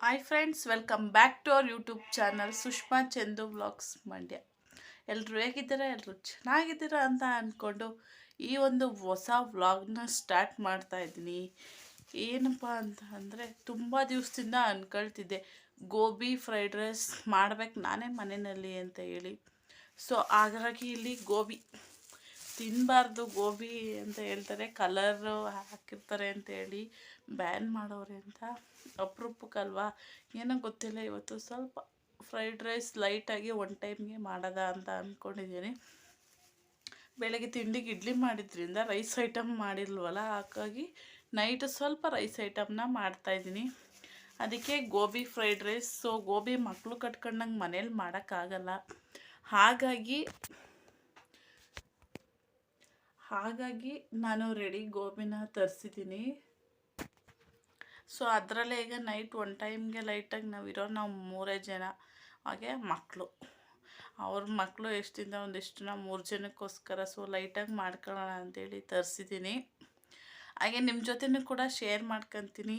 Hi friends, welcome back to our YouTube channel Sushma Chandu vlogs Mandya. ಎಲ್ಲರೂ ಹೇಗಿದ್ದೀರಾ? ಎಲ್ಲರೂ ಚೆನ್ನಾಗಿದ್ದೀರಾ ಅಂತ ಅಂದ್ಕೊಂಡು ಈ ಒಂದು ಹೊಸ ವ್ಲಾಗ್ನ ಸ್ಟಾರ್ಟ್ ಮಾಡ್ತಾ ಇದ್ದೀನಿ. ಏನಪ್ಪ ಅಂತ ಅಂದರೆ, ತುಂಬ ದಿವಸದಿಂದ ಅಂದ್ಕೊಳ್ತಿದ್ದೆ ಗೋಬಿ ಫ್ರೈಡ್ ರೈಸ್ ಮಾಡ್ಬೇಕು ನಾನೇ ಮನೆಯಲ್ಲಿ ಅಂತ ಹೇಳಿ. ಸೊ ಹಾಗಾಗಿ ಇಲ್ಲಿ ಗೋಬಿ ತಿನ್ನಬಾರ್ದು, ಗೋಬಿ ಅಂತ ಹೇಳ್ತಾರೆ, ಕಲರು ಹಾಕಿರ್ತಾರೆ ಅಂತೇಳಿ ಬ್ಯಾನ್ ಮಾಡೋರೆ ಅಂತ. ಅಪರೂಪಕ್ಕಲ್ವಾ, ಏನೋ ಗೊತ್ತಿಲ್ಲ, ಇವತ್ತು ಸ್ವಲ್ಪ ಫ್ರೈಡ್ ರೈಸ್ ಲೈಟಾಗಿ ಒನ್ ಟೈಮ್ಗೆ ಮಾಡೋದ ಅಂತ ಅಂದ್ಕೊಂಡಿದ್ದೀನಿ. ಬೆಳಗ್ಗೆ ತಿಂಡಿಗೆ ಇಡ್ಲಿ ಮಾಡಿದ್ರಿಂದ ರೈಸ್ ಐಟಮ್ ಮಾಡಿಲ್ವಲ್ಲ, ಹಾಗಾಗಿ ನೈಟ್ ಸ್ವಲ್ಪ ರೈಸ್ ಐಟಮ್ನ ಮಾಡ್ತಾಯಿದ್ದೀನಿ. ಅದಕ್ಕೆ ಗೋಬಿ ಫ್ರೈಡ್ ರೈಸ್. ಸೊ ಗೋಬಿ ಮಕ್ಕಳು ಕಟ್ಕೊಂಡಂಗೆ ಮನೇಲಿ ಮಾಡೋಕ್ಕಾಗಲ್ಲ, ಹಾಗಾಗಿ ನಾನು ರೆಡಿ ಗೋಬಿನ ತರಿಸಿದ್ದೀನಿ. ಸೊ ಅದರಲ್ಲೇ ಈಗ ನೈಟ್ ಒನ್ ಟೈಮ್ಗೆ ಲೈಟಾಗಿ ನಾವು ಮೂರೇ ಜನ, ಹಾಗೆ ಮಕ್ಕಳು, ಅವ್ರ ಮಕ್ಕಳು ಎಷ್ಟಿಂದ ಒಂದಿಷ್ಟು 3 ಜನಕ್ಕೋಸ್ಕರ. ಸೊ ಲೈಟಾಗಿ ಮಾಡ್ಕೊಳ್ಳೋಣ ಅಂಥೇಳಿ ತರಿಸಿದ್ದೀನಿ. ಹಾಗೆ ನಿಮ್ಮ ಜೊತೆನೂ ಕೂಡ ಶೇರ್ ಮಾಡ್ಕೊತೀನಿ,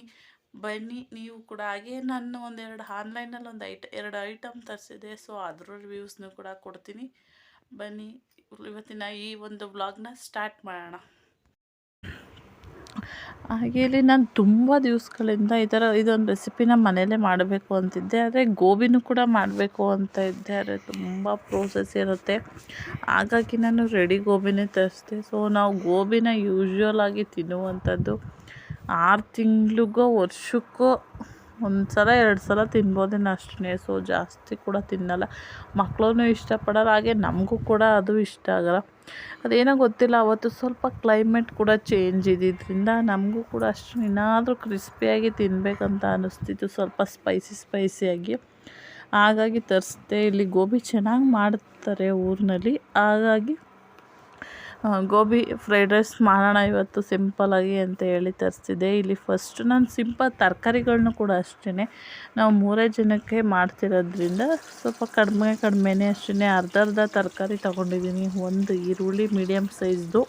ಬನ್ನಿ ನೀವು ಕೂಡ. ಹಾಗೆ ನಾನು ಒಂದೆರಡು ಆನ್ಲೈನಲ್ಲಿ ಎರಡು ಐಟಮ್ ತರಿಸಿದೆ. ಸೊ ಅದ್ರ ರಿವ್ಯೂಸ್ನೂ ಕೂಡ ಕೊಡ್ತೀನಿ. ಬನ್ನಿ ಇವತ್ತಿನ ಈ ಒಂದು ವ್ಲಾಗ್ನ ಸ್ಟಾರ್ಟ್ ಮಾಡೋಣ. ಹಾಗೆ ಇಲ್ಲಿ ನಾನು ತುಂಬ ದಿವಸಗಳಿಂದ ಇದೊಂದು ರೆಸಿಪಿನ ಮನೆಯಲ್ಲೇ ಮಾಡಬೇಕು ಅಂತಿದ್ದೆ, ಆದರೆ ಗೋಬಿನೂ ಕೂಡ ಮಾಡಬೇಕು ಅಂತ ಇದ್ದೆ, ಆದರೆ ತುಂಬ ಪ್ರೋಸೆಸ್ ಇರುತ್ತೆ. ಹಾಗಾಗಿ ನಾನು ರೆಡಿ ಗೋಬಿನೇ ತರಿಸಿದೆ. ಸೊ ನಾವು ಗೋಬಿನ ಯೂಶ್ವಲಾಗಿ ತಿನ್ನುವಂಥದ್ದು 6 ತಿಂಗಳಿಗೋ ವರ್ಷಕ್ಕೋ 1 ಸಲ 2 ಸಲ ತಿನ್ಬೋದೇನೋ ಅಷ್ಟೇ. ಸೊ ಜಾಸ್ತಿ ಕೂಡ ತಿನ್ನಲ್ಲ, ಮಕ್ಕಳೂ ಇಷ್ಟಪಡಲ್ಲ, ಹಾಗೆ ನಮಗೂ ಕೂಡ ಅದು ಇಷ್ಟ ಆಗಲ್ಲ. ಅದೇನೋ ಗೊತ್ತಿಲ್ಲ, ಅವತ್ತು ಸ್ವಲ್ಪ ಕ್ಲೈಮೇಟ್ ಕೂಡ ಚೇಂಜ್ ಇದ್ದಿದ್ದರಿಂದ ನಮಗೂ ಕೂಡ ಅಷ್ಟು ಏನಾದರೂ ಕ್ರಿಸ್ಪಿಯಾಗಿ ತಿನ್ನಬೇಕಂತ ಅನ್ನಿಸ್ತಿತ್ತು, ಸ್ವಲ್ಪ ಸ್ಪೈಸಿಯಾಗಿ. ಹಾಗಾಗಿ ತರಿಸ್ದೆ. ಇಲ್ಲಿ ಗೋಬಿ ಚೆನ್ನಾಗಿ ಮಾಡ್ತಾರೆ ಊರಿನಲ್ಲಿ, ಹಾಗಾಗಿ ಗೋಬಿ ಫ್ರೈಡ್ ರೈಸ್ ಮಾಡೋಣ ಇವತ್ತು ಸಿಂಪಲಾಗಿ ಅಂತ ಹೇಳಿ ತರಿಸಿದೆ. ಇಲ್ಲಿ ಫಸ್ಟ್ ನಾನು ಸಿಂಪಲ್ ತರಕಾರಿಗಳನ್ನೂ ಕೂಡ ಅಷ್ಟೇ, ನಾವು 3 ಜನಕ್ಕೆ ಮಾಡ್ತಿರೋದ್ರಿಂದ ಸ್ವಲ್ಪ ಕಡಿಮೆನೇ ಅಷ್ಟೇ. ಅರ್ಧ ತರಕಾರಿ ತೊಗೊಂಡಿದ್ದೀನಿ. 1 ಈರುಳ್ಳಿ ಮೀಡಿಯಮ್ ಸೈಜ್ದು,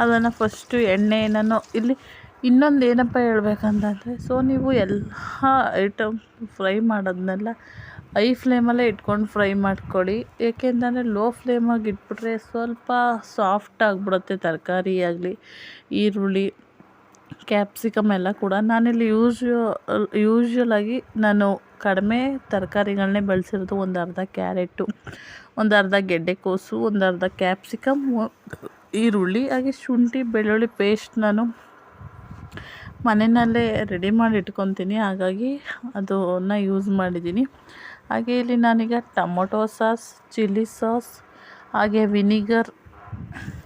ಅದನ್ನು ಫಸ್ಟು ನಾನು ಇಲ್ಲಿ ಇನ್ನೊಂದು ಏನಪ್ಪ ಹೇಳ್ಬೇಕಂತಂದರೆ, ಸೊ ನೀವು ಎಲ್ಲ ಐಟಮ್ ಫ್ರೈ ಮಾಡೋದನ್ನೆಲ್ಲ ಹೈ ಫ್ಲೇಮಲ್ಲೇ ಇಟ್ಕೊಂಡು ಫ್ರೈ ಮಾಡ್ಕೊಳ್ಳಿ. ಏಕೆಂತಂದರೆ ಲೋ ಫ್ಲೇಮಾಗಿ ಇಟ್ಬಿಟ್ರೆ ಸ್ವಲ್ಪ ಸಾಫ್ಟ್ ಆಗಿಬಿಡುತ್ತೆ ತರಕಾರಿ ಆಗಲಿ, ಈರುಳ್ಳಿ, ಕ್ಯಾಪ್ಸಿಕಮ್ ಎಲ್ಲ ಕೂಡ. ನಾನಿಲ್ಲಿ ಯೂಶ್ವಲಾಗಿ ನಾನು ಕಡಿಮೆ ತರಕಾರಿಗಳನ್ನೇ ಬಳಸಿರೋದು. ಒಂದು ಅರ್ಧ ಕ್ಯಾರೆಟು, ಒಂದು ಅರ್ಧ ಗೆಡ್ಡೆಕೋಸು, ಒಂದು ಅರ್ಧ ಕ್ಯಾಪ್ಸಿಕಮ್, ಈರುಳ್ಳಿ, ಹಾಗೆ ಶುಂಠಿ ಬೆಳ್ಳುಳ್ಳಿ ಪೇಸ್ಟ್ ನಾನು ಮನೆಯಲ್ಲೇ ರೆಡಿ ಮಾಡಿ ಇಟ್ಕೊತೀನಿ, ಹಾಗಾಗಿ ಅದನ್ನು ಯೂಸ್ ಮಾಡಿದ್ದೀನಿ. ಹಾಗೆ ಇಲ್ಲಿ ನಾನೀಗ ಟೊಮೊಟೊ ಸಾಸ್, ಚಿಲ್ಲಿ ಸಾಸ್, ಹಾಗೆ ವಿನಿಗರ್,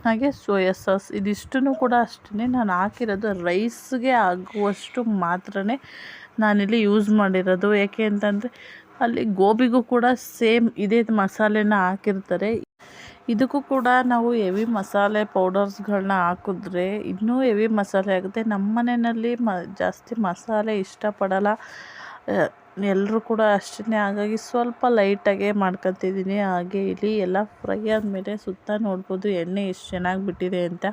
ಹಾಗೆ ಸೋಯಾ ಸಾಸ್, ಇದಿಷ್ಟನ್ನು ಕೂಡ ಅಷ್ಟೇ ನಾನು ಹಾಕಿರೋದು ರೈಸ್ಗೆ ಆಗುವಷ್ಟು ಮಾತ್ರ ನಾನಿಲ್ಲಿ ಯೂಸ್ ಮಾಡಿರೋದು. ಏಕೆ ಅಂತಂದರೆ ಅಲ್ಲಿ ಗೋಬಿಗೂ ಕೂಡ ಸೇಮ್ ಇದೇ ಮಸಾಲೆನ ಹಾಕಿರ್ತಾರೆ. ಇದಕ್ಕೂ ಕೂಡ ನಾವು ಹೆವಿ ಮಸಾಲೆ ಪೌಡರ್ಸ್ಗಳನ್ನ ಹಾಕಿದ್ರೆ ಇನ್ನೂ ಹೆವಿ ಮಸಾಲೆ ಆಗುತ್ತೆ. ನಮ್ಮ ಮನೆಯಲ್ಲಿ ಜಾಸ್ತಿ ಮಸಾಲೆ ಇಷ್ಟಪಡಲ್ಲ ಎಲ್ಲರೂ ಕೂಡ ಅಷ್ಟೇ, ಹಾಗಾಗಿ ಸ್ವಲ್ಪ ಲೈಟಾಗೆ ಮಾಡ್ಕೊತಿದ್ದೀನಿ. ಹಾಗೆ ಇಲ್ಲಿ ಎಲ್ಲ ಫ್ರೈ ಆದಮೇಲೆ ಸುತ್ತ ನೋಡ್ಬೋದು ಎಣ್ಣೆ ಎಷ್ಟು ಚೆನ್ನಾಗಿ ಬಿಟ್ಟಿದೆ ಅಂತ.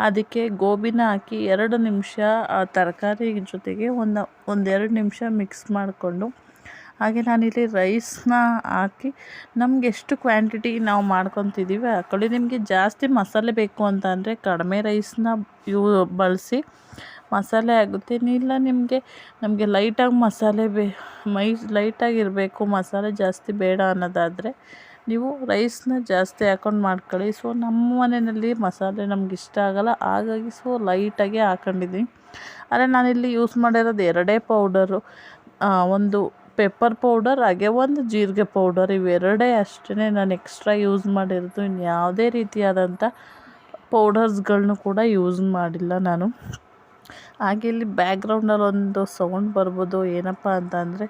ಅದಕ್ಕೆ ಗೋಬಿನ ಹಾಕಿ 2 ನಿಮಿಷ ಆ ತರಕಾರಿ ಜೊತೆಗೆ ಒಂದೆರಡು ನಿಮಿಷ ಮಿಕ್ಸ್ ಮಾಡಿಕೊಂಡು, ಹಾಗೆ ನಾನಿಲ್ಲಿ ರೈಸ್ನ ಹಾಕಿ ನಮ್ಗೆ ಎಷ್ಟು ಕ್ವಾಂಟಿಟಿ ನಾವು ಮಾಡ್ಕೊತಿದ್ದೀವಿ ಹಾಕೊಳ್ಳಿ. ನಿಮಗೆ ಜಾಸ್ತಿ ಮಸಾಲೆ ಬೇಕು ಅಂತ ಅಂದರೆ ಕಡಿಮೆ ರೈಸ್ನ ಬಳಸಿ, ಮಸಾಲೆ ಆಗುತ್ತೆ. ಇಲ್ಲ ನಮಗೆ ಲೈಟಾಗಿ ಮಸಾಲೆ ಲೈಟಾಗಿರಬೇಕು, ಮಸಾಲೆ ಜಾಸ್ತಿ ಬೇಡ ಅನ್ನೋದಾದರೆ ನೀವು ರೈಸ್ನ ಜಾಸ್ತಿ ಹಾಕೊಂಡು ಮಾಡ್ಕೊಳ್ಳಿ. ಸೊ ನಮ್ಮ ಮನೆಯಲ್ಲಿ ಮಸಾಲೆ ನಮ್ಗೆ ಇಷ್ಟ ಆಗಲ್ಲ, ಹಾಗಾಗಿ ಸೊ ಲೈಟಾಗೆ ಹಾಕೊಂಡಿದ್ದೀನಿ. ಆದರೆ ನಾನಿಲ್ಲಿ ಯೂಸ್ ಮಾಡಿರೋದು 2 ಪೌಡರು, ಒಂದು ಪೆಪ್ಪರ್ ಪೌಡರ್, ಹಾಗೆ ಒಂದು ಜೀರಿಗೆ ಪೌಡರ್, ಇವೆರಡೇ ಅಷ್ಟೇ ನಾನು ಎಕ್ಸ್ಟ್ರಾ ಯೂಸ್ ಮಾಡಿರೋದು. ಇನ್ಯಾವುದೇ ರೀತಿಯಾದಂಥ ಪೌಡರ್ಸ್ಗಳನ್ನೂ ಕೂಡ ಯೂಸ್ ಮಾಡಿಲ್ಲ ನಾನು. ಹಾಗೆ ಇಲ್ಲಿ ಬ್ಯಾಕ್ಗ್ರೌಂಡಲ್ಲಿ ಒಂದು ಸೌಂಡ್ ಬರ್ಬೋದು, ಏನಪ್ಪ ಅಂತ ಅಂದರೆ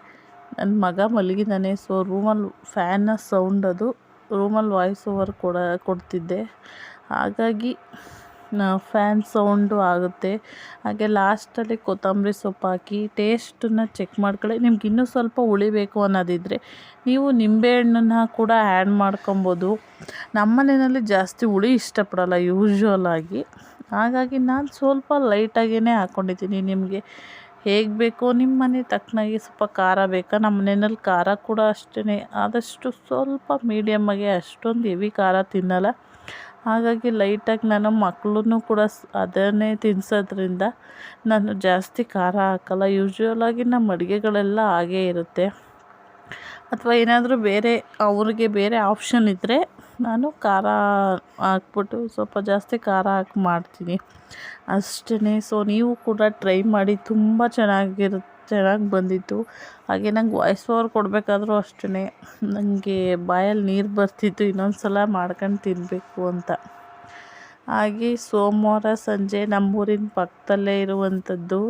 ನನ್ನ ಮಗ ಮಲಗಿದ್ದಾನೆ. ಸೊ ರೂಮಲ್ಲಿ ಫ್ಯಾನ್ನ ಸೌಂಡ್, ಅದು ರೂಮಲ್ಲಿ ವಾಯ್ಸ್ ಓವರ್ ಕೊಡ್ತಿದ್ದೆ, ಹಾಗಾಗಿ ಫ್ಯಾನ್ ಸೌಂಡು ಆಗುತ್ತೆ. ಹಾಗೆ ಲಾಸ್ಟಲ್ಲಿ ಕೊತ್ತಂಬರಿ ಸೊಪ್ಪು ಹಾಕಿ ಟೇಸ್ಟನ್ನು ಚೆಕ್ ಮಾಡ್ಕೊಳ್ಳಿ. ನಿಮ್ಗೆ ಇನ್ನೂ ಸ್ವಲ್ಪ ಉಳಿಬೇಕು ಅನ್ನೋದಿದ್ದರೆ ನೀವು ನಿಂಬೆಹಣ್ಣನ್ನು ಕೂಡ ಆ್ಯಡ್ ಮಾಡ್ಕೊಬೋದು. ನಮ್ಮ ಮನೆಯಲ್ಲಿ ಜಾಸ್ತಿ ಹುಳಿ ಇಷ್ಟಪಡಲ್ಲ ಯೂಶ್ವಲಾಗಿ, ಹಾಗಾಗಿ ನಾನು ಸ್ವಲ್ಪ ಲೈಟಾಗೇ ಹಾಕ್ಕೊಂಡಿದ್ದೀನಿ. ನಿಮಗೆ ಹೇಗೆ ಬೇಕೋ ನಿಮ್ಮ ಮನೆ ತಕ್ಕನಾಗಿ ಸ್ವಲ್ಪ ಖಾರ ಬೇಕಾ, ನಮ್ಮ ಮನೆಯಲ್ಲಿ ಖಾರ ಕೂಡ ಅಷ್ಟೇ ಆದಷ್ಟು ಸ್ವಲ್ಪ ಮೀಡಿಯಮ್ಮಾಗೆ, ಅಷ್ಟೊಂದು ಹೆವಿ ಖಾರ ತಿನ್ನಲ್ಲ. ಹಾಗಾಗಿ ಲೈಟಾಗಿ ನಾನು ಮಕ್ಕಳನ್ನು ಕೂಡ ಅದನ್ನೇ ತಿನ್ನಿಸೋದ್ರಿಂದ ನಾನು ಜಾಸ್ತಿ ಖಾರ ಹಾಕಲ್ಲ. ಯೂಶ್ವಲಾಗಿ ನಮ್ಮ ಅಡುಗೆಗಳೆಲ್ಲ ಹಾಗೇ ಇರುತ್ತೆ. ಅಥವಾ ಏನಾದರೂ ಬೇರೆ ಅವ್ರಿಗೆ ಬೇರೆ ಆಪ್ಷನ್ ಇದ್ದರೆ ನಾನು ಖಾರ ಹಾಕ್ಬಿಟ್ಟು ಸ್ವಲ್ಪ ಜಾಸ್ತಿ ಖಾರ ಹಾಕಿ ಮಾಡ್ತೀನಿ ಅಷ್ಟೇ. ಸೊ ನೀವು ಕೂಡ ಟ್ರೈ ಮಾಡಿ, ತುಂಬ ಚೆನ್ನಾಗಿ ಬಂದಿತ್ತು. ಹಾಗೆ ನಂಗೆ ವಾಯ್ಸ್ ಓವರ್ ಕೊಡಬೇಕಾದ್ರೂ ಅಷ್ಟೇ ನನಗೆ ಬಾಯಲ್ಲಿ ನೀರು ಬರ್ತಿತ್ತು, ಇನ್ನೊಂದು ಸಲ ಮಾಡ್ಕೊಂಡು ತಿನ್ನಬೇಕು ಅಂತ. ಹಾಗೆ ಸೋಮವಾರ ಸಂಜೆ ನಮ್ಮೂರಿನ ಪಕ್ಕದಲ್ಲೇ ಇರುವಂಥದ್ದು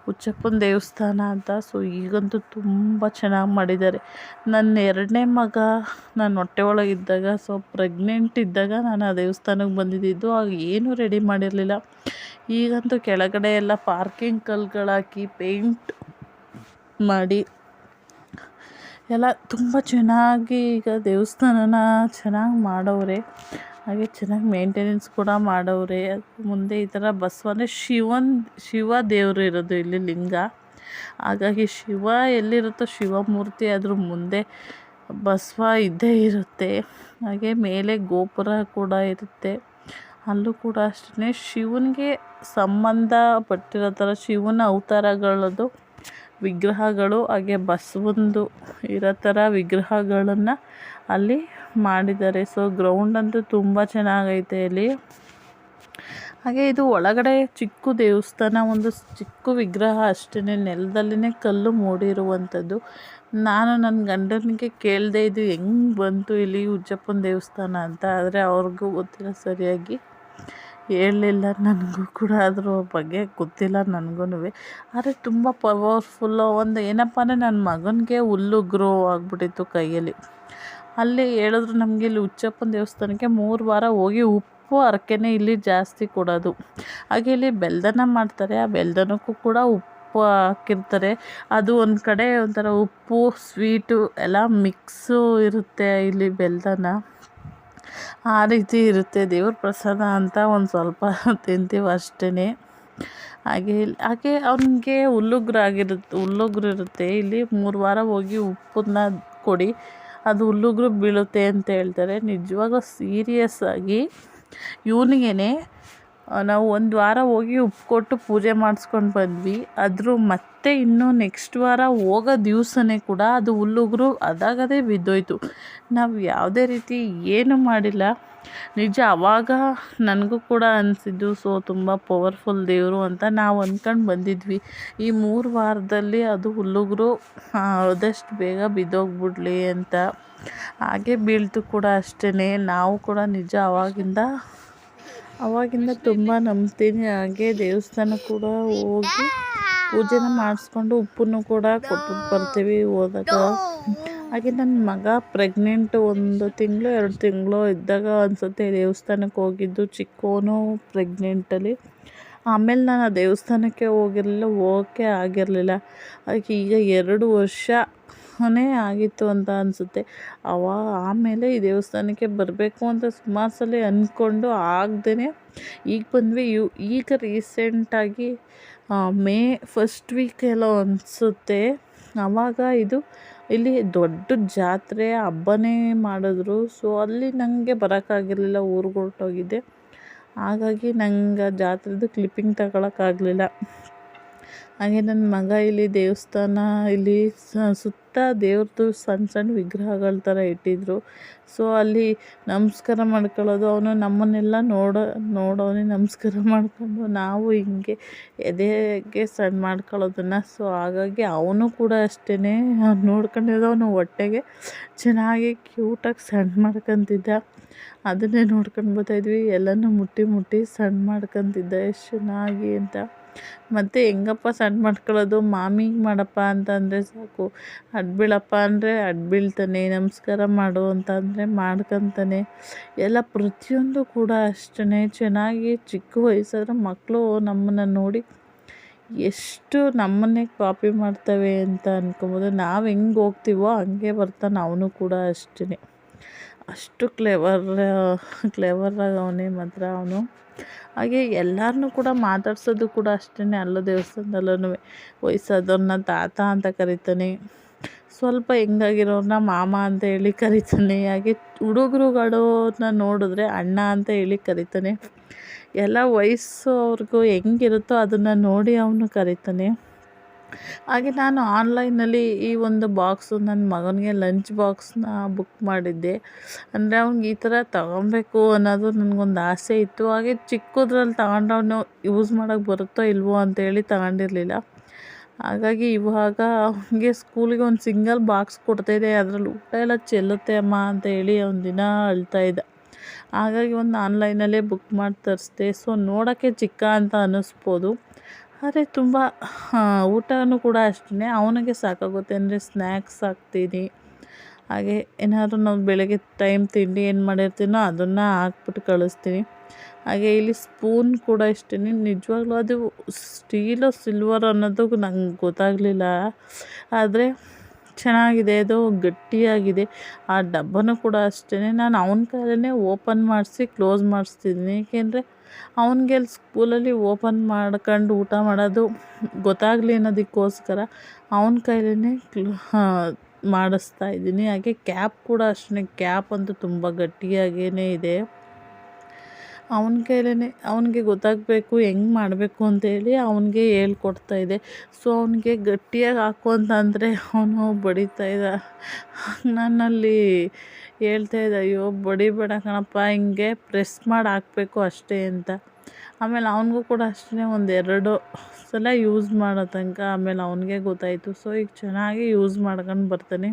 ಹುಚ್ಚಪ್ಪನ ದೇವಸ್ಥಾನ ಅಂತ. ಸೊ ಈಗಂತೂ ತುಂಬ ಚೆನ್ನಾಗಿ ಮಾಡಿದ್ದಾರೆ. ನನ್ನ 2ನೇ ಮಗ ನಾನು ಹೊಟ್ಟೆ ಒಳಗಿದ್ದಾಗ, ಸೊ ಪ್ರೆಗ್ನೆಂಟ್ ಇದ್ದಾಗ ನಾನು ಆ ದೇವಸ್ಥಾನಕ್ಕೆ ಬಂದಿದ್ದು. ಆಗ ಏನೂ ರೆಡಿ ಮಾಡಿರಲಿಲ್ಲ. ಈಗಂತೂ ಕೆಳಗಡೆ ಎಲ್ಲ ಪಾರ್ಕಿಂಗ್ ಕಲ್ಲುಗಳಾಕಿ ಪೇಂಟ್ ಮಾಡಿ ಎಲ್ಲ ತುಂಬ ಚೆನ್ನಾಗಿ ಈಗ ದೇವಸ್ಥಾನನ ಚೆನ್ನಾಗಿ ಮಾಡವ್ರೆ. ಹಾಗೆ ಚೆನ್ನಾಗಿ ಮೇಂಟೆನೆನ್ಸ್ ಕೂಡ ಮಾಡವ್ರೆ. ಮುಂದೆ ಈ ಥರ ಬಸವ ಅಂದರೆ ಶಿವ ದೇವರು ಇರೋದು ಇಲ್ಲಿ ಲಿಂಗ. ಹಾಗಾಗಿ ಶಿವ ಎಲ್ಲಿರುತ್ತೋ ಶಿವಮೂರ್ತಿ ಅದ್ರ ಮುಂದೆ ಬಸವ ಇದ್ದೇ ಇರುತ್ತೆ. ಹಾಗೆ ಮೇಲೆ ಗೋಪುರ ಕೂಡ ಇರುತ್ತೆ, ಅಲ್ಲೂ ಕೂಡ ಅಷ್ಟೇ ಶಿವನಿಗೆ ಸಂಬಂಧಪಟ್ಟಿರೋ ಥರ ಶಿವನ ಅವತಾರಗಳದ್ದು ವಿಗ್ರಹಗಳು, ಹಾಗೆ ಬಸವಂದು ಇರೋ ಥರ ವಿಗ್ರಹಗಳನ್ನು ಅಲ್ಲಿ ಮಾಡಿದ್ದಾರೆ. ಸೊ ಗ್ರೌಂಡ್ ಅಂತೂ ತುಂಬ ಚೆನ್ನಾಗೈತೆ ಇಲ್ಲಿ. ಹಾಗೆ ಇದು ಒಳಗಡೆ ಚಿಕ್ಕ ದೇವಸ್ಥಾನ, ಒಂದು ಚಿಕ್ಕ ವಿಗ್ರಹ ಅಷ್ಟೇ, ನೆಲದಲ್ಲಿನೇ ಕಲ್ಲು ಮೂಡಿರುವಂಥದ್ದು. ನಾನು ನನ್ನ ಗಂಡನಿಗೆ ಕೇಳಿದೆ ಇದು ಹೆಂಗೆ ಬಂತು ಇಲ್ಲಿ ಹುಚ್ಚಪ್ಪನ ದೇವಸ್ಥಾನ ಅಂತ. ಆದರೆ ಅವ್ರಿಗೂ ಗೊತ್ತಿಲ್ಲ, ಸರಿಯಾಗಿ ಹೇಳಲಿಲ್ಲ. ನನಗೂ ಕೂಡ ಅದ್ರ ಬಗ್ಗೆ ಗೊತ್ತಿಲ್ಲ ನನಗೂ. ಆದರೆ ತುಂಬ ಪವರ್ಫುಲ್ಲು. ಒಂದು ಏನಪ್ಪ ಅಂದರೆ ನನ್ನ ಮಗನಿಗೆ ಹುಲ್ಲುಗ್ರು ಆಗಿಬಿಟ್ಟಿತ್ತು ಕೈಯಲ್ಲಿ. ಅಲ್ಲಿ ಹೇಳಿದ್ರು ನಮಗೆ ಇಲ್ಲಿ ಹುಚ್ಚಪ್ಪನ ದೇವಸ್ಥಾನಕ್ಕೆ 3 ವಾರ ಹೋಗಿ ಉಪ್ಪು ಹರಕೆನೇ ಇಲ್ಲಿ ಜಾಸ್ತಿ ಕೊಡೋದು. ಹಾಗೆ ಇಲ್ಲಿ ಬೆಲ್ದನ ಮಾಡ್ತಾರೆ, ಆ ಬೆಲ್ದನಕ್ಕೂ ಕೂಡ ಉಪ್ಪು ಹಾಕಿರ್ತಾರೆ. ಅದು ಒಂದು ಕಡೆ ಒಂಥರ ಉಪ್ಪು ಸ್ವೀಟು ಎಲ್ಲ ಮಿಕ್ಸು ಇರುತ್ತೆ ಇಲ್ಲಿ ಬೆಲ್ದನ. ಆ ರೀತಿ ಇರುತ್ತೆ. ದೇವ್ರ ಪ್ರಸಾದ ಅಂತ ಒಂದು ಸ್ವಲ್ಪ ತಿಂತೀವಿ ಅಷ್ಟೇ. ಹಾಗೆ ಅವನಿಗೆ ಹುಲ್ಲುಗ್ರು ಇರುತ್ತೆ. ಇಲ್ಲಿ 3 ವಾರ ಹೋಗಿ ಉಪ್ಪನ್ನ ಕೊಡಿ, ಅದು ಹುಲ್ಲುಗ್ರು ಬೀಳುತ್ತೆ ಅಂತ ಹೇಳ್ತಾರೆ. ನಿಜವಾಗ್ಲೂ ಸೀರಿಯಸ್ ಆಗಿ ಇವನಿಗೇನೆ ನಾವು 1 ವಾರ ಹೋಗಿ ಉಪ್ಪು ಕೊಟ್ಟು ಪೂಜೆ ಮಾಡಿಸ್ಕೊಂಡು ಬಂದ್ವಿ. ಮತ್ತೆ ಇನ್ನೂ ನೆಕ್ಸ್ಟ್ ವಾರ ಹೋಗೋ ದಿವಸನೇ ಕೂಡ ಅದು ಹುಲ್ಲುಗ್ರು ಅದಾಗದೇ ಬಿದ್ದೋಯ್ತು. ನಾವು ಯಾವುದೇ ರೀತಿ ಏನು ಮಾಡಿಲ್ಲ. ನಿಜ ಆವಾಗ ನನಗೂ ಕೂಡ ಅನಿಸಿದ್ದು, ಸೊ ತುಂಬ ಪವರ್ಫುಲ್ ದೇವರು ಅಂತ ನಾವು ಅಂದ್ಕೊಂಡು ಬಂದಿದ್ವಿ. ಈ 3 ವಾರದಲ್ಲಿ ಅದು ಹುಲ್ಲುಗ್ರು ಆದಷ್ಟು ಬೇಗ ಬಿದ್ದೋಗ್ಬಿಡ್ಲಿ ಅಂತ. ಹಾಗೆ ಬೀಳ್ತು ಕೂಡ ಅಷ್ಟೇ. ನಾವು ಕೂಡ ನಿಜ ಅವಾಗಿಂದ ತುಂಬ ನಂಬ್ತೀನಿ. ಹಾಗೆ ದೇವಸ್ಥಾನ ಕೂಡ ಹೋಗಿ ಪೂಜೆನ ಮಾಡಿಸ್ಕೊಂಡು ಉಪ್ಪನ್ನು ಕೂಡ ಕೊಟ್ಬಿಟ್ಟು ಬರ್ತೀವಿ ಹೋದಾಗ. ಹಾಗೆ ನನ್ನ ಮಗ ಪ್ರೆಗ್ನೆಂಟು 1 ತಿಂಗಳು 2 ತಿಂಗಳು ಇದ್ದಾಗ ಅನಿಸುತ್ತೆ ದೇವಸ್ಥಾನಕ್ಕೆ ಹೋಗಿದ್ದು, ಚಿಕ್ಕವನು ಪ್ರೆಗ್ನೆಂಟಲ್ಲಿ. ಆಮೇಲೆ ನಾನು ಆ ದೇವಸ್ಥಾನಕ್ಕೆ ಹೋಗೋಕ್ಕೆ ಆಗಿರಲಿಲ್ಲ. ಹಾಗೆ ಈಗ 2 ವರ್ಷನೇ ಆಗಿತ್ತು ಅಂತ ಅನಿಸುತ್ತೆ. ಆಮೇಲೆ ಈ ದೇವಸ್ಥಾನಕ್ಕೆ ಬರಬೇಕು ಅಂತ ಸುಮಾರು ಸಲ ಅಂದ್ಕೊಂಡು ಆಗದೇ ಈಗ ಬಂದ್ವಿ. ಈಗ ರೀಸೆಂಟಾಗಿ ಮೇ ಫಸ್ಟ್ ವೀಕ್ ಎಲ್ಲೋ ಅನಿಸುತ್ತೆ, ಆವಾಗ ಇಲ್ಲಿ ದೊಡ್ಡ ಜಾತ್ರೆ ಹಬ್ಬನೇ ಮಾಡಿದ್ರು. ಸೊ ಅಲ್ಲಿ ನನಗೆ ಬರೋಕ್ಕಾಗಿರಲಿಲ್ಲ, ಊರಿಗೆ ಹೊರಟೋಗಿದ್ದೆ. ಹಾಗಾಗಿ ನಂಗೆ ಜಾತ್ರೆದು ಕ್ಲಿಪ್ಪಿಂಗ್ ತಗೊಳಕ್ಕಾಗಲಿಲ್ಲ. ಹಾಗೆ ನನ್ನ ಮಗ ಇಲ್ಲಿ ದೇವಸ್ಥಾನ ಇಲ್ಲಿ ಸುತ್ತ ದೇವ್ರದ್ದು ಸಣ್ಣ ವಿಗ್ರಹಗಳ ಥರ ಇಟ್ಟಿದ್ರು. ಸೊ ಅಲ್ಲಿ ನಮಸ್ಕಾರ ಮಾಡ್ಕೊಳ್ಳೋದು, ಅವನು ನಮ್ಮನ್ನೆಲ್ಲ ನೋಡೋನೆ ನಮಸ್ಕಾರ ಮಾಡ್ಕೊಂಡು ನಾವು ಹಿಂಗೆ ಎದೆಗೆ ಸಣ್ಣ ಮಾಡ್ಕೊಳ್ಳೋದನ್ನು. ಸೊ ಹಾಗಾಗಿ ಅವನು ಕೂಡ ಅಷ್ಟೇ ನೋಡ್ಕೊಂಡಿದ್ದು, ಅವನು ಹೊಟ್ಟೆಗೆ ಚೆನ್ನಾಗಿ ಕ್ಯೂಟಾಗಿ ಸಣ್ಣ ಮಾಡ್ಕೊತಿದ್ದ. ಅದನ್ನೇ ನೋಡ್ಕೊಂಡು ಬರ್ತಾಯಿದ್ವಿ. ಎಲ್ಲನೂ ಮುಟ್ಟಿ ಸಣ್ಣ ಮಾಡ್ಕೊತಿದ್ದ ಎಷ್ಟು ಚೆನ್ನಾಗಿ ಅಂತ. ಮತ್ತು ಹೆಂಗಪ್ಪ ಸಣ್ಣ ಮಾಡ್ಕೊಳ್ಳೋದು, ಮಾಮಿಗೆ ಮಾಡಪ್ಪ ಅಂತಂದರೆ ಸಾಕು, ಅಡ್ಬೀಳಪ್ಪ ಅಂದರೆ ಅಡ್ಬೀಳ್ತಾನೆ, ನಮಸ್ಕಾರ ಮಾಡು ಅಂತಂದರೆ ಮಾಡ್ಕೊತಾನೆ. ಎಲ್ಲ ಪ್ರತಿಯೊಂದು ಕೂಡ ಅಷ್ಟೇ ಚೆನ್ನಾಗಿ. ಚಿಕ್ಕ ವಯಸ್ಸಾದ್ರೆ ಮಕ್ಕಳು ನಮ್ಮನ್ನು ನೋಡಿ ಎಷ್ಟು ನಮ್ಮನ್ನೇ ಕಾಪಿ ಮಾಡ್ತವೆ ಅಂತ ಅಂದ್ಕೊಬೋದು. ನಾವು ಹೆಂಗೆ ಹೋಗ್ತೀವೋ ಹಂಗೆ ಬರ್ತಾನೆ ಅವನು ಕೂಡ ಅಷ್ಟೇ. ಅಷ್ಟು ಕ್ಲೆವರಾಗಿ ಅವನೇ ಮಾತ್ರ ಅವನು. ಹಾಗೆ ಎಲ್ಲರನ್ನೂ ಕೂಡ ಮಾತಾಡ್ಸೋದು ಕೂಡ ಅಷ್ಟೇ, ಅಲ್ಲೂ ದೇವಸ್ಥಾನದಲ್ಲೂ ವಯಸ್ಸಾದವ್ರನ್ನ ತಾತ ಅಂತ ಕರಿತಾನೆ, ಸ್ವಲ್ಪ ಹೆಂಗಾಗಿರೋರನ್ನ ಮಾಮ ಅಂತ ಹೇಳಿ ಕರಿತಾನೆ. ಹಾಗೆ ಹುಡುಗರುಗಳನ್ನ ನೋಡಿದ್ರೆ ಅಣ್ಣ ಅಂತ ಹೇಳಿ ಕರಿತಾನೆ. ಎಲ್ಲ ವಯಸ್ಸು ಅವ್ರಿಗೂ ಹೆಂಗಿರುತ್ತೋ ಅದನ್ನು ನೋಡಿ ಅವನು ಕರಿತಾನೆ. ಹಾಗೆ ನಾನು ಆನ್ಲೈನಲ್ಲಿ ಈ ಒಂದು ಬಾಕ್ಸು ನನ್ನ ಮಗನಿಗೆ ಲಂಚ್ ಬಾಕ್ಸ್ನ ಬುಕ್ ಮಾಡಿದ್ದೆ. ಅಂದರೆ ಅವ್ನಿಗೆ ಈ ಥರ ತಗೊಬೇಕು ಅನ್ನೋದು ನನಗೊಂದು ಆಸೆ ಇತ್ತು. ಹಾಗೆ ಚಿಕ್ಕದ್ರಲ್ಲಿ ತಗೊಂಡು ಅವನು ಯೂಸ್ ಮಾಡೋಕ್ಕೆ ಬರುತ್ತೋ ಇಲ್ವೋ ಅಂತೇಳಿ ತಗೊಂಡಿರಲಿಲ್ಲ. ಹಾಗಾಗಿ ಇವಾಗ ಅವನಿಗೆ ಸ್ಕೂಲಿಗೆ ಒಂದು ಸಿಂಗಲ್ ಬಾಕ್ಸ್ ಕೊಡ್ತಾಯಿದ್ದೆ, ಅದರಲ್ಲಿ ಊಟ ಎಲ್ಲ ಚೆಲ್ಲುತ್ತೆ ಅಮ್ಮ ಅಂತ ಹೇಳಿ ಒಂದು ದಿನ ಅಳ್ತಾಯಿದ್ದ. ಹಾಗಾಗಿ ಒಂದು ಆನ್ಲೈನಲ್ಲೇ ಬುಕ್ ಮಾಡಿ ತರಿಸ್ದೆ. ಸೊ ನೋಡೋಕ್ಕೆ ಚಿಕ್ಕ ಅಂತ ಅನ್ನಿಸ್ಬೋದು, ಆದರೆ ತುಂಬ ಊಟನೂ ಕೂಡ ಅಷ್ಟೇ ಅವನಿಗೆ ಸಾಕಾಗುತ್ತೆ. ಅಂದರೆ ಸ್ನ್ಯಾಕ್ಸ್ ಹಾಕ್ತೀನಿ, ಹಾಗೆ ಏನಾದರೂ ನಾವು ಬೆಳಗ್ಗೆ ಟೈಮ್ ತಿಂಡಿ ಏನು ಮಾಡಿರ್ತೀನೋ ಅದನ್ನು ಹಾಕ್ಬಿಟ್ಟು ಕಳಿಸ್ತೀನಿ. ಹಾಗೆ ಇಲ್ಲಿ ಸ್ಪೂನ್ ಕೂಡ ಇಷ್ಟೇ, ನಿಜವಾಗ್ಲೂ ಅದು ಸ್ಟೀಲು ಸಿಲ್ವರ್ ಅನ್ನೋದು ನಂಗೆ ಗೊತ್ತಾಗಲಿಲ್ಲ, ಆದರೆ ಚೆನ್ನಾಗಿದೆ, ಅದು ಗಟ್ಟಿಯಾಗಿದೆ. ಆ ಡಬ್ಬನೂ ಕೂಡ ಅಷ್ಟೇ ನಾನು ಅವನ ಕೈಲೇ ಓಪನ್ ಮಾಡಿಸಿ ಕ್ಲೋಸ್ ಮಾಡಿಸ್ತಿದ್ದೀನಿ. ಏಕೆಂದರೆ ಅವನಿಗೆ ಅಲ್ಲಿ ಸ್ಕೂಲಲ್ಲಿ ಓಪನ್ ಮಾಡ್ಕೊಂಡು ಊಟ ಮಾಡೋದು ಗೊತ್ತಾಗಲಿ ಅನ್ನೋದಕ್ಕೋಸ್ಕರ ಅವನ ಕೈಲೇ ಮಾಡಿಸ್ತಾ ಇದ್ದೀನಿ. ಹಾಗೆ ಕ್ಯಾಪ್ ಕೂಡ ಅಷ್ಟೇ, ಕ್ಯಾಪ್ ಅಂತೂ ತುಂಬ ಗಟ್ಟಿಯಾಗೇ ಇದೆ. ಅವನ ಕೈಲೇ ಅವನಿಗೆ ಗೊತ್ತಾಗಬೇಕು ಹೆಂಗೆ ಮಾಡಬೇಕು ಅಂತೇಳಿ ಅವನಿಗೆ ಹೇಳ್ಕೊಡ್ತಾಯಿದ್ದೆ. ಸೊ ಅವನಿಗೆ ಗಟ್ಟಿಯಾಗಿ ಹಾಕು ಅಂತಂದರೆ ಅವನು ಬಡಿತಾಯಿದ್ದ. ನನ್ನಲ್ಲಿ ಹೇಳ್ತಾಯಿದ್ದ, ಅಯ್ಯೋ ಬಡಿಬೇಡ ಕಣಪ್ಪ, ಹಿಂಗೆ ಪ್ರೆಸ್ ಮಾಡಿ ಹಾಕಬೇಕು ಅಷ್ಟೇ ಅಂತ. ಆಮೇಲೆ ಅವನಿಗೂ ಕೂಡ ಅಷ್ಟೇ ಒಂದೆರಡು ಸಲ ಯೂಸ್ ಮಾಡೋ ತನಕ ಆಮೇಲೆ ಅವನಿಗೆ ಗೊತ್ತಾಯಿತು. ಸೊ ಈಗ ಚೆನ್ನಾಗಿ ಯೂಸ್ ಮಾಡ್ಕೊಂಡು ಬರ್ತಾನೆ.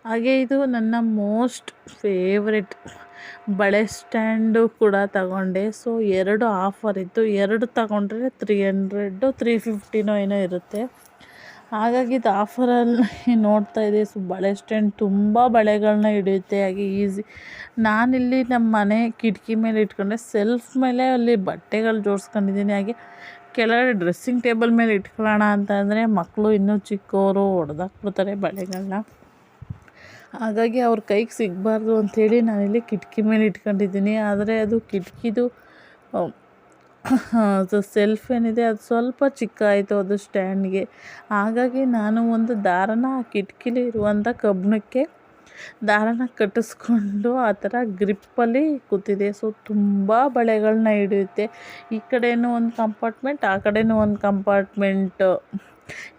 ಹಾಗೆ ಇದು ನನ್ನ ಮೋಸ್ಟ್ ಫೇವ್ರೆಟ್ ಬಳೆ ಸ್ಟ್ಯಾಂಡು ಕೂಡ ತಗೊಂಡೆ. ಸೊ 2 ಆಫರ್ ಇತ್ತು, 2 ತಗೊಂಡ್ರೆ 300 350 ಏನೋ ಇರುತ್ತೆ. ಹಾಗಾಗಿ ಇದು ಆಫರಲ್ಲಿ ನೋಡ್ತಾಯಿದ್ದೆ. ಸೊ ಬಳೆ ಸ್ಟ್ಯಾಂಡ್ ತುಂಬ ಬಳೆಗಳನ್ನ ಹಿಡಿಯುತ್ತೆ, ಹಾಗೆ ಈಸಿ. ನಾನಿಲ್ಲಿ ನಮ್ಮ ಮನೆ ಕಿಟಕಿ ಮೇಲೆ ಇಟ್ಕೊಂಡೆ, ಸೆಲ್ಫ್ ಮೇಲೆ ಅಲ್ಲಿ ಬಟ್ಟೆಗಳು ಜೋಡಿಸ್ಕೊಂಡಿದ್ದೀನಿ. ಹಾಗೆ ಕೆಳಗಡೆ ಡ್ರೆಸ್ಸಿಂಗ್ ಟೇಬಲ್ ಮೇಲೆ ಇಟ್ಕೊಳ್ಳೋಣ ಅಂತಂದರೆ ಮಕ್ಕಳು ಇನ್ನೂ ಚಿಕ್ಕವರು ಹೊಡೆದಾಕ್ಬಿಡ್ತಾರೆ ಬಳೆಗಳನ್ನ. ಹಾಗಾಗಿ ಅವ್ರ ಕೈಗೆ ಸಿಗಬಾರ್ದು ಅಂಥೇಳಿ ನಾನಿಲ್ಲಿ ಕಿಟಕಿ ಮೇಲೆ ಇಟ್ಕೊಂಡಿದ್ದೀನಿ. ಆದರೆ ಅದು ಕಿಟಕಿದು ಅದು ಸೆಲ್ಫ್ ಏನಿದೆ ಅದು ಸ್ವಲ್ಪ ಚಿಕ್ಕ ಆಯಿತು ಅದು ಸ್ಟ್ಯಾಂಡ್ಗೆ. ಹಾಗಾಗಿ ನಾನು ಒಂದು ದಾರನ ಆ ಕಿಟಕಿಲಿ ಇರುವಂಥ ಕಬ್ಬಣಕ್ಕೆ ದಾರನ ಕಟ್ಟಿಸ್ಕೊಂಡು ಆ ಥರ ಗ್ರಿಪ್ಪಲ್ಲಿ ಕೂತಿದೆ. ಸೊ ತುಂಬ ಬಳೆಗಳನ್ನ ಹಿಡಿಯುತ್ತೆ. ಈ ಕಡೆಯೂ ಒಂದು ಕಂಪಾರ್ಟ್ಮೆಂಟ್, ಆ ಕಡೆಯೂ ಒಂದು ಕಂಪಾರ್ಟ್ಮೆಂಟ್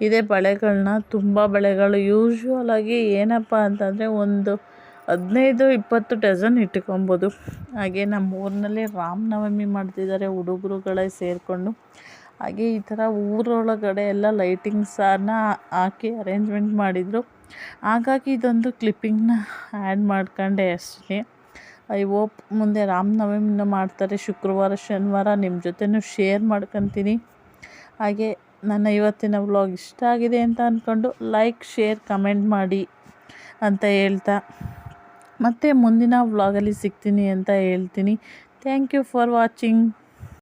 ಇದೆ ಬಳೆಗಳನ್ನ. ತುಂಬ ಬಳೆಗಳು ಯೂಶ್ವಲಾಗಿ ಏನಪ್ಪ ಅಂತಂದರೆ ಒಂದು 15-20 ಡಜನ್ ಇಟ್ಕೊಬೋದು. ಹಾಗೆ ನಮ್ಮ ಊರಿನಲ್ಲಿ ರಾಮನವಮಿ ಮಾಡ್ತಿದ್ದಾರೆ ಹುಡುಗರುಗಳೇ ಸೇರಿಕೊಂಡು. ಹಾಗೆ ಈ ಥರ ಊರೊಳಗಡೆ ಎಲ್ಲ ಲೈಟಿಂಗ್ಸನ್ನು ಹಾಕಿ ಅರೇಂಜ್ಮೆಂಟ್ ಮಾಡಿದರು. ಹಾಗಾಗಿ ಇದೊಂದು ಕ್ಲಿಪ್ಪಿಂಗ್ನ ಆ್ಯಡ್ ಮಾಡ್ಕೊಂಡೆ ಅಷ್ಟೇ. ಐ ಹೋಪ್ ಮುಂದೆ ರಾಮನವಮಿನ ಮಾಡ್ತಾರೆ ಶುಕ್ರವಾರ ಶನಿವಾರ, ನಿಮ್ಮ ಜೊತೆನೂ ಶೇರ್ ಮಾಡ್ಕೊತೀನಿ. ಹಾಗೆ ನನ್ನ ಇವತ್ತಿನ ವ್ಲಾಗ್ ಇಷ್ಟ ಆಗಿದೆ ಅಂತ ಅಂದ್ಕೊಂಡು ಲೈಕ್, ಶೇರ್, ಕಮೆಂಟ್ ಮಾಡಿ ಅಂತ ಹೇಳ್ತಾ ಮತ್ತೆ ಮುಂದಿನ ವ್ಲಾಗಲ್ಲಿ ಸಿಗ್ತೀನಿ ಅಂತ ಹೇಳ್ತೀನಿ. Thank you for watching.